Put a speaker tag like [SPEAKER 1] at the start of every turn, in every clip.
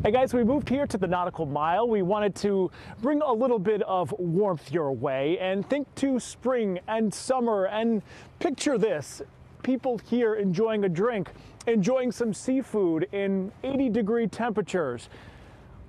[SPEAKER 1] Hey guys, we moved here to the Nautical Mile. We wanted to bring a little bit of warmth your way and think to spring and summer and picture this. People here enjoying a drink, enjoying some seafood in 80-degree temperatures.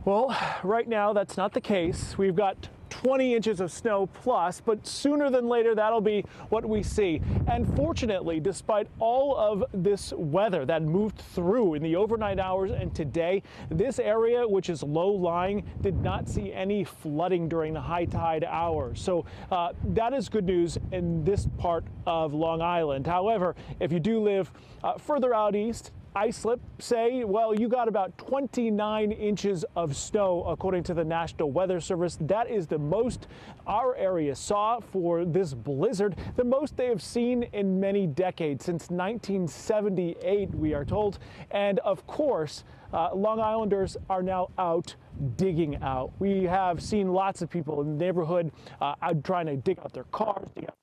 [SPEAKER 1] Well, right now that's not the case. We've got 20 inches of snow plus, but sooner than later that'll be what we see. And fortunately, despite all of this weather that moved through in the overnight hours and today, this area, which is low-lying, did not see any flooding during the high tide hours. So that is good news in this part of Long Island. However, if you do live further out east, Islip, say, well, you got about 29 inches of snow according to the National Weather Service. That is the most our area saw for this blizzard, the most they have seen in many decades, since 1978, we are told. And of course, Long Islanders are now out digging out. We have seen lots of people in the neighborhood out trying to dig out their cars, dig out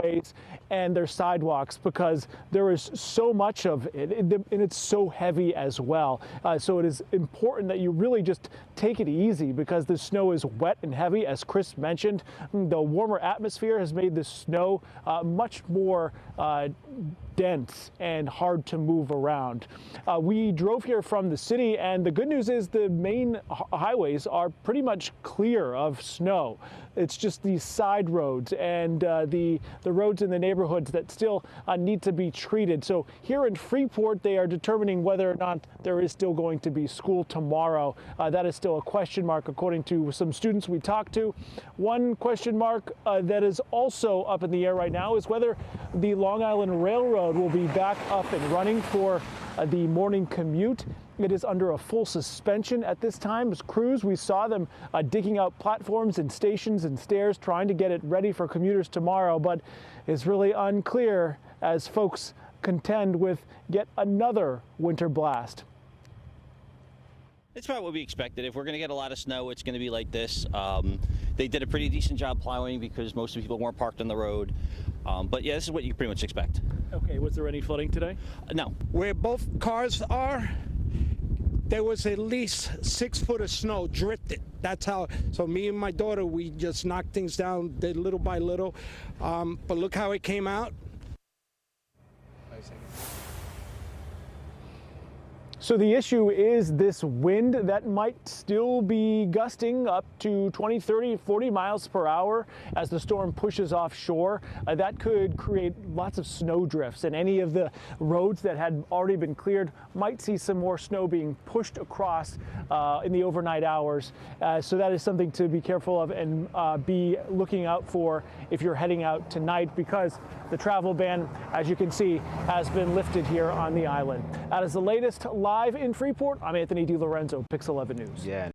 [SPEAKER 1] ways and their sidewalks, because there is so much of it and it's so heavy as well. So it is important that you really just take it easy, because the snow is wet and heavy. As Chris mentioned, the warmer atmosphere has made the snow much more dense and hard to move around. We drove here from the city, and the good news is the main highways are pretty much clear of snow. It's just these side roads and the roads in the neighborhoods that still need to be treated. So here in Freeport, they are determining whether or not there is still going to be school tomorrow. That is still a question mark, according to some students we talked to. One question mark that is also up in the air right now is whether the Long Island Railroad will be back up and running for the morning commute. It is under a full suspension at this time. As crews, we saw them digging out platforms and stations and stairs, trying to get it ready for commuters tomorrow, but it's really unclear as folks contend with yet another winter blast.
[SPEAKER 2] It's about what we expected. If we're going to get a lot of snow, it's going to be like this. They did a pretty decent job plowing because most of the people weren't parked on the road. But yeah, this is what you pretty much expect.
[SPEAKER 1] Okay, was there any flooding today?
[SPEAKER 2] No.
[SPEAKER 3] Where both cars are, there was at least 6 foot of snow drifted. That's how, so me and my daughter, we just knocked things down little by little. But look how it came out.
[SPEAKER 1] So the issue is this wind that might still be gusting up to 20, 30, 40 miles per hour as the storm pushes offshore. That could create lots of snow drifts, and any of the roads that had already been cleared might see some more snow being pushed across in the overnight hours. So that is something to be careful of and be looking out for if you're heading out tonight, because the travel ban, as you can see, has been lifted here on the island. That is the latest live in Freeport. I'm Anthony DiLorenzo, Pix 11 News.
[SPEAKER 4] Yeah.